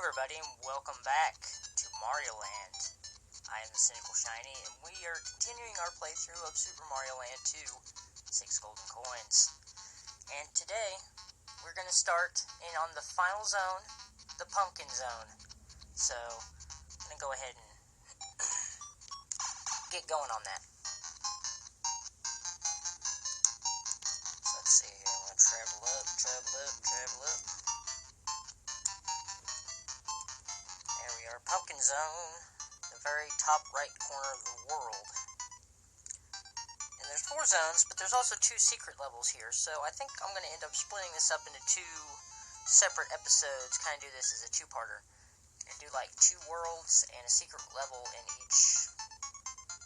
everybody, and welcome back to Mario Land. I am the Cynical Shiny, and we are continuing our playthrough of Super Mario Land 2, 6 Golden Coins. And today, we're going to start in on the final zone, the Pumpkin Zone. So, I'm going to go ahead and get going on that. So let's see here, I'm going to travel up. Pumpkin Zone, the very top right corner of the world. And there's 4 zones, but there's also 2 secret levels here, so I think I'm going to end up splitting this up into 2 separate episodes, kind of do this as a 2-parter, and do like 2 worlds and a secret level in each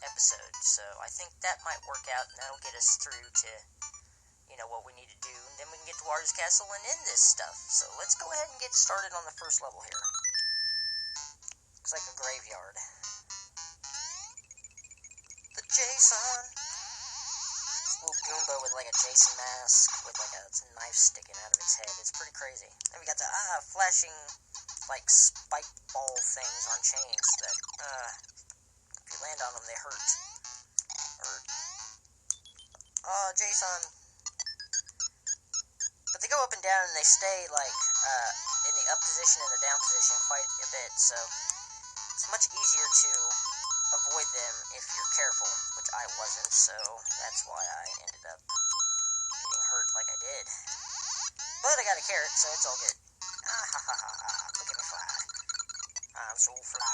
episode. So I think that might work out, and that'll get us through to, you know, what we need to do, and then we can get to Wario's Castle and end this stuff. So let's go ahead and get started on the first level here. Looks like a graveyard. The Jason. This little Goomba with like a Jason mask with like a knife sticking out of its head. It's pretty crazy. And we got the flashing like spike ball things on chains that if you land on them they hurt. Jason. But they go up and down and they stay like in the up position and the down position quite a bit, so it's much easier to avoid them if you're careful, which I wasn't, so that's why I ended up getting hurt like I did. But I got a carrot, so it's all good. Look at me fly. I'm so fly.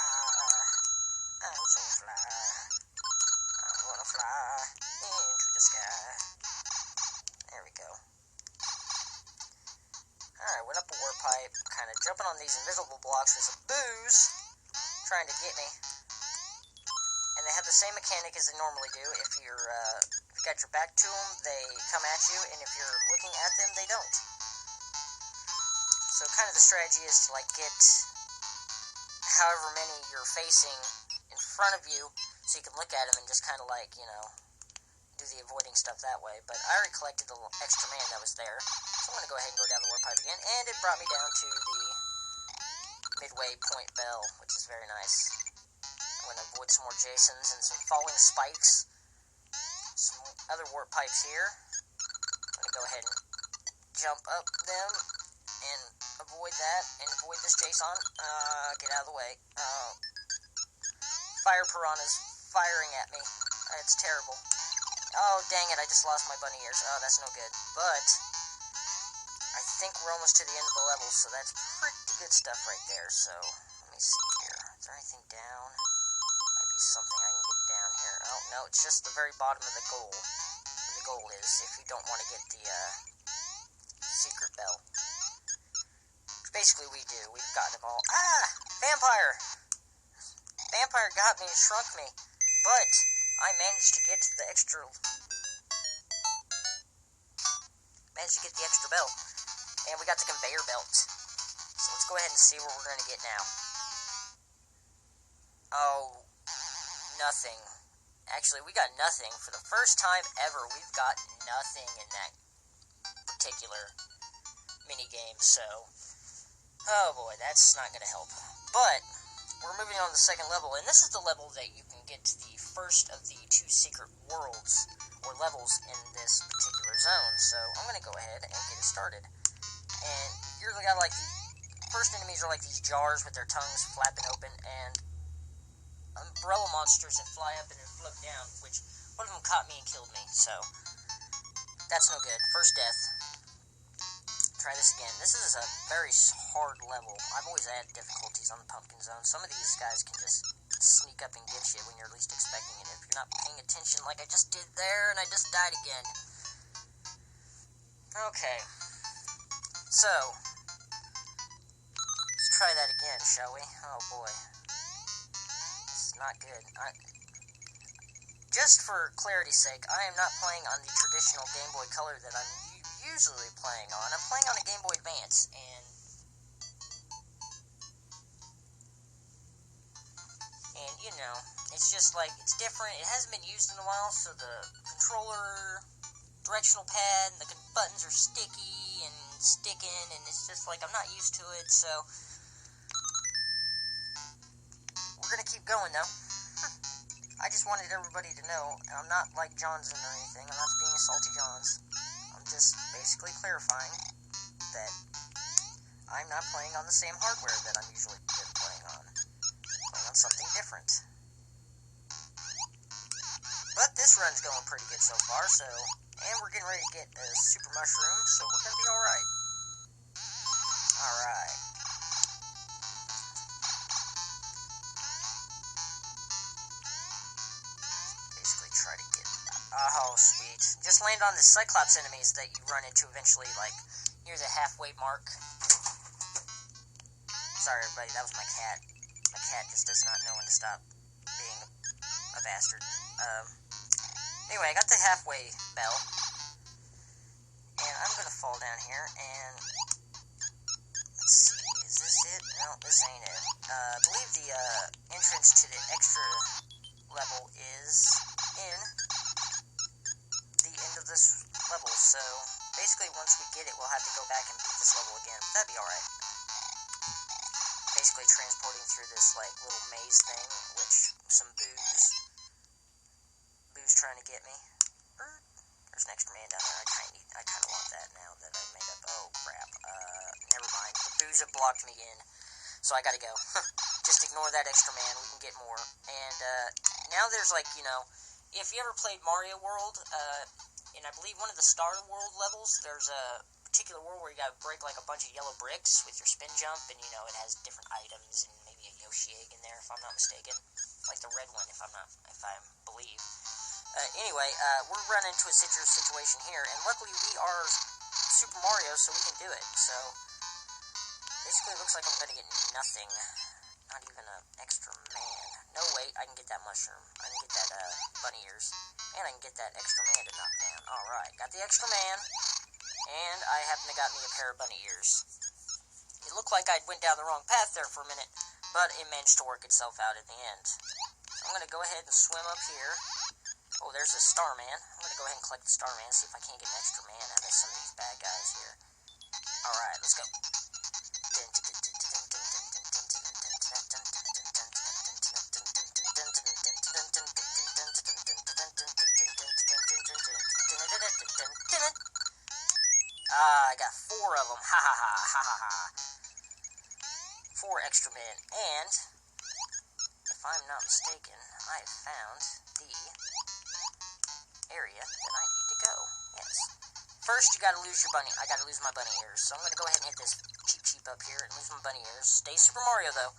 I'm so fly. I'm gonna fly into the sky. There we go. Alright, went up a warp pipe, kind of jumping on these invisible blocks with some booze, trying to get me. And they have the same mechanic as they normally do. If you got your back to them, they come at you, and if you're looking at them, they don't. So kind of the strategy is to like get however many you're facing in front of you, so you can look at them and just kind of like, you know, do the avoiding stuff that way. But I already collected the extra man that was there, so I'm going to go ahead and go down the warp pipe again, and it brought me down to the midway point bell, which is very nice. I'm going to avoid some more Jasons and some falling spikes. Some other warp pipes here. I'm going to go ahead and jump up them and avoid that, and avoid this Jason. Get out of the way. Fire piranhas firing at me. It's terrible. Oh, dang it, I just lost my bunny ears. Oh, that's no good. But I think we're almost to the end of the level, so that's pretty good stuff right there. So, let me see here. Is there anything down? Might be something I can get down here. Oh, no, it's just the very bottom of the goal. Where the goal is, if you don't want to get the secret bell. Which basically we do. We've gotten them all. Vampire! Vampire got me and shrunk me. But I managed to get the extra bell. And we got the conveyor belt. So let's go ahead and see what we're going to get now. Oh, nothing. Actually, we got nothing. For the first time ever, we've got nothing in that particular minigame. So, oh boy, that's not going to help. But we're moving on to the second level, and this is the level that you can get to the first of the 2 secret worlds, or levels, in this particular zone. So I'm going to go ahead and get it started. And you're got like the first enemies are like these jars with their tongues flapping open, and umbrella monsters that fly up and then float down, which one of them caught me and killed me, so that's no good. First death. Try this again. This is a very hard level. I've always added difficulties on the Pumpkin Zone. Some of these guys can just sneak up and get you when you're least expecting it. If you're not paying attention like I just did there, and I just died again. Okay. So, let's try that again, shall we? Oh boy. This is not good. Just for clarity's sake, I am not playing on the traditional Game Boy Color that I'm usually playing on. I'm playing on a Game Boy Advance, and you know, it's just like, it's different. It hasn't been used in a while, so the controller, directional pad, and the buttons are sticky and sticking, and it's just like, I'm not used to it, so we're gonna keep going, though. I just wanted everybody to know, I'm not like Johnson or anything. I'm not being a salty Johns. I'm just basically clarifying that I'm not playing on the same hardware that I'm usually playing on. I'm playing on something different. But this run's going pretty good so far, and we're getting ready to get a super mushroom, so we're gonna be alright. Alright. Basically try to get... Oh, sweet. Just land on the Cyclops enemies that you run into eventually, like, near the halfway mark. Sorry, everybody, that was my cat. My cat just does not know when to stop being a bastard. Anyway, I got the halfway bell, and I'm gonna fall down here, and let's see, is this it? No, this ain't it. I believe the entrance to the extra level is in the end of this level, so basically once we get it, we'll have to go back and beat this level again. That'd be alright. Basically transporting through this, like, little maze thing, which some booze trying to get me. There's an extra man down there. I kind of want that now that I made up. Oh, crap. Never mind. The booze have blocked me in, so I gotta go. Just ignore that extra man. We can get more. And, now there's, like, you know, if you ever played Mario World, and I believe one of the Star World levels, there's a particular world where you gotta break, like, a bunch of yellow bricks with your spin jump, and, you know, it has different items, and maybe a Yoshi egg in there, if I'm not mistaken. Like the red one, if I believe. Anyway, we're running into a situation here, and luckily we are Super Mario, so we can do it. So, basically it looks like I'm going to get nothing. Not even an extra man. No, wait, I can get that mushroom. I can get that, bunny ears. And I can get that extra man to knock down. Alright, got the extra man, and I happen to got me a pair of bunny ears. It looked like I went down the wrong path there for a minute, but it managed to work itself out in the end. So I'm going to go ahead and swim up here. Oh, there's a Starman. I'm going to go ahead and collect the Starman, see if I can't get an extra man out of some of these bad guys here. Alright, let's go. I got 4 of them. Ha ha ha, ha ha ha. 4 extra men, and if I'm not mistaken, I have found the area that I need to go. Yes. First, you gotta lose your bunny. I gotta lose my bunny ears. So I'm gonna go ahead and hit this cheap up here and lose my bunny ears. Stay Super Mario, though.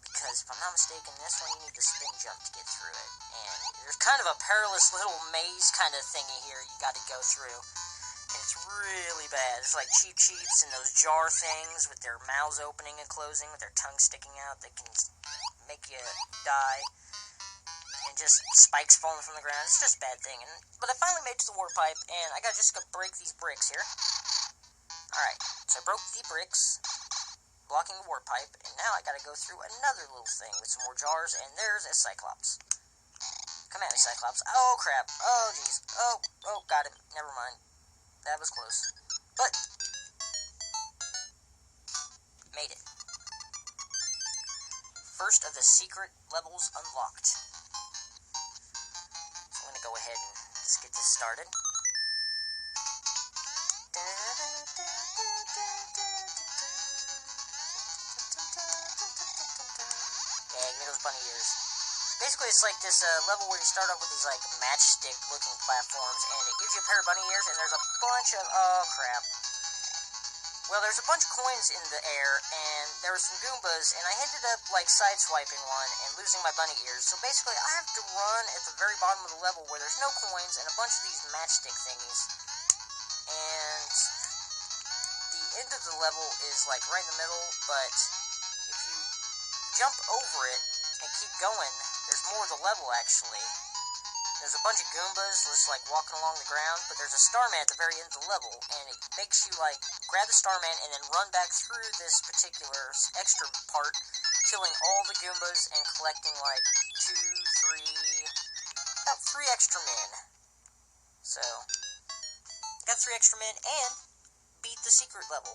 Because, if I'm not mistaken, this one you need to spin jump to get through it. And there's kind of a perilous little maze kind of thingy here you gotta go through. And it's really bad. There's like cheeps and those jar things with their mouths opening and closing, with their tongue sticking out that can make you die. And just spikes falling from the ground. It's just a bad thing. But I finally made it to the warp pipe, and I gotta just go break these bricks here. Alright, so I broke the bricks, blocking the warp pipe, and now I gotta go through another little thing with some more jars, and there's a Cyclops. Come at me, Cyclops. Oh, crap. Oh, jeez. Oh, got him. Never mind. That was close. But, made it. First of the secret levels unlocked. So I'm going to go ahead and just get this started. Yeah, give me those bunny ears. Basically, it's like this level where you start off with these, like, matchstick-looking platforms, and it gives you a pair of bunny ears, and there's a bunch of... Oh, crap. Well, there's a bunch of coins in the air, and there were some Goombas, and I ended up, like, sideswiping one and losing my bunny ears. So basically, I have to run at the very bottom of the level where there's no coins and a bunch of these matchstick thingies. And the end of the level is, like, right in the middle, but if you jump over it and keep going, there's more of the level, actually. There's a bunch of Goombas just, like, walking along the ground, but there's a Starman at the very end of the level, and it makes you, like, grab the Starman and then run back through this particular extra part, killing all the Goombas and collecting, like, about 3 extra men. So, got 3 extra men and beat the secret level.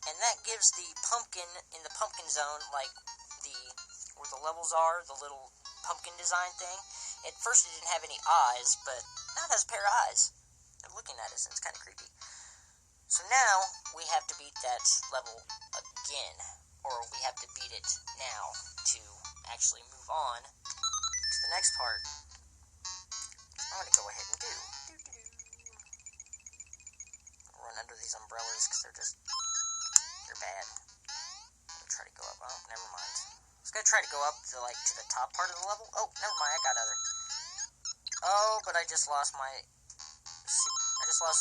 and that gives the pumpkin in the pumpkin zone, like where the levels are, the little pumpkin design thing. At first it didn't have any eyes, but now it has a pair of eyes. They're looking at us, and it's kind of creepy. So now we have to beat that level again, or we have to beat it now to actually move on to the next part. I'm going to go ahead and do. Run under these umbrellas because they're bad. I'm going to try to go up. Oh, never mind. I was going to try to go up to the top part of the level. Oh, never mind. I got other. Oh, but I just lost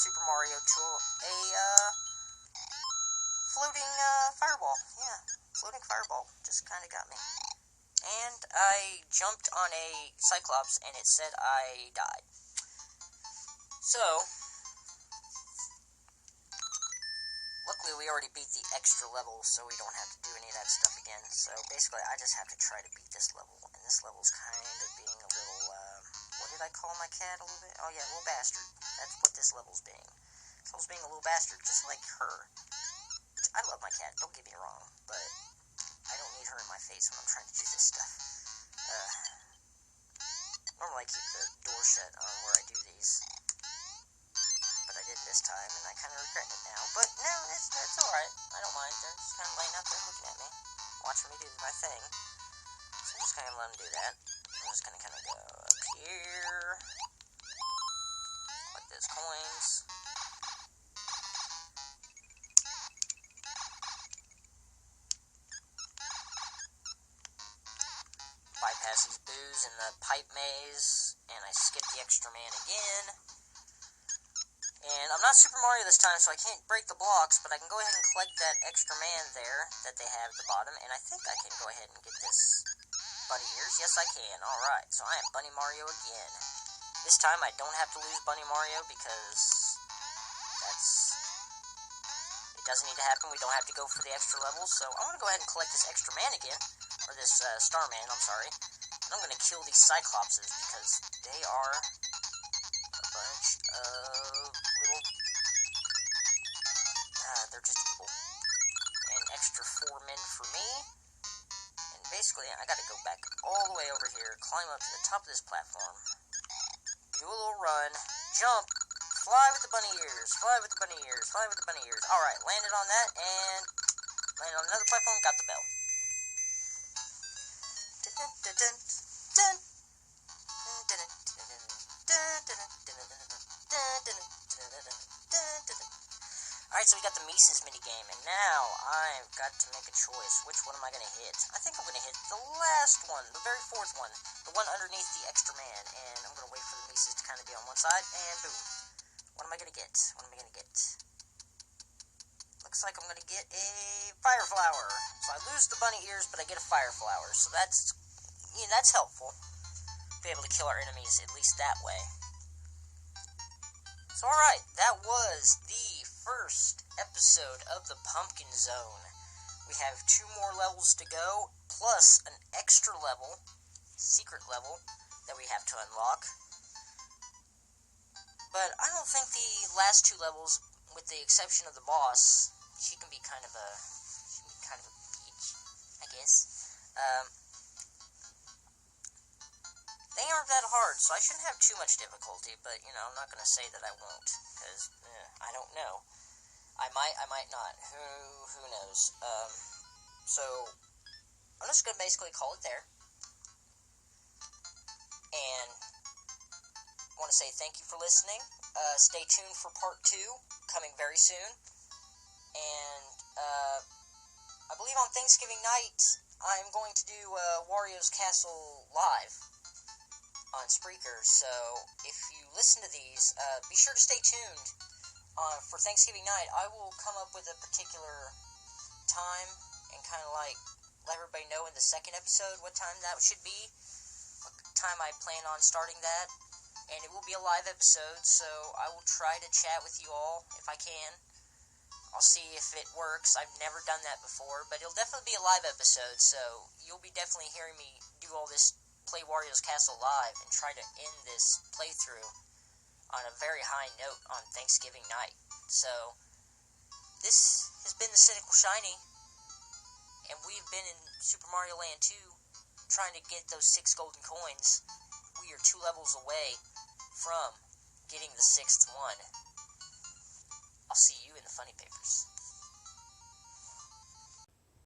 Super Mario to a floating fireball. Yeah, floating fireball just kind of got me. And I jumped on a Cyclops, and it said I died. So, luckily we already beat the extra level, so we don't have to do any of that stuff again. So, basically, I just have to try to beat this level, and this level's kind of being a little, what did I call my cat a little bit? Oh, yeah, little bastard. That's what this level's being. This level's being a little bastard, just like her. Which, I love my cat, don't get me wrong, but I don't need her in my face when I'm trying to do this stuff. Normally I keep the door shut on where I do these, but I did this time, and I kind of regret it now. But no, it's alright. I don't mind. They're just kind of laying out there looking at me, watching me do my thing. So I'm just kind of letting them do that. I'm just going to kind of go up here, collect those coins. Bypass these boos in the pipe maze, and I skip the extra man again. And I'm not Super Mario this time, so I can't break the blocks, but I can go ahead and collect that extra man there that they have at the bottom, and I think I can go ahead and get this bunny ears. Yes, I can. Alright, so I am Bunny Mario again. This time I don't have to lose Bunny Mario because it doesn't need to happen. We don't have to go for the extra levels, so I'm going to go ahead and collect this extra man again. Or this Starman, I'm sorry. And I'm going to kill these Cyclopses because they are a bunch of little... they're just evil. And extra 4 men for me. And basically, I got to go back all the way over here, climb up to the top of this platform, do a little run, jump, fly with the bunny ears, fly with the bunny ears, fly with the bunny ears. Alright, landed on that, and landed on another platform, got the bell. Alright, so we got the Mises minigame, and now I've got to make a choice. Which one am I going to hit? I think I'm going to hit the last one, the very fourth one, the one underneath the extra man, and I'm going to wait for the Mises to kind of be on one side, and boom. What am I going to get? What am I going to get? Looks like I'm going to get a fire flower. So I lose the bunny ears, but I get a fire flower. So that's helpful. Be able to kill our enemies at least that way. So alright, that was the first episode of the Pumpkin Zone. We have 2 more levels to go, plus an extra level, secret level, that we have to unlock. But I don't think the last 2 levels, with the exception of the boss, she can be kind of a peach, I guess. They aren't that hard, so I shouldn't have too much difficulty, but, I'm not going to say that I won't, because, I don't know. I might not. Who knows? So, I'm just going to basically call it there. And I want to say thank you for listening. Stay tuned for part 2, coming very soon. And, I believe on Thanksgiving night, I'm going to do Wario's Castle live on Spreaker, so if you listen to these, be sure to stay tuned. For Thanksgiving night, I will come up with a particular time and kind of let everybody know in the second episode what time that should be, what time I plan on starting that, and it will be a live episode, so I will try to chat with you all if I can. I'll see if it works. I've never done that before, but it'll definitely be a live episode, so you'll be definitely hearing me do all this play Wario's Castle live and try to end this playthrough on a very high note on Thanksgiving night. So, this has been the Cynical Shiny, and we've been in Super Mario Land 2 trying to get those 6 golden coins. We are 2 levels away from getting the 6th one. I'll see you in the funny papers.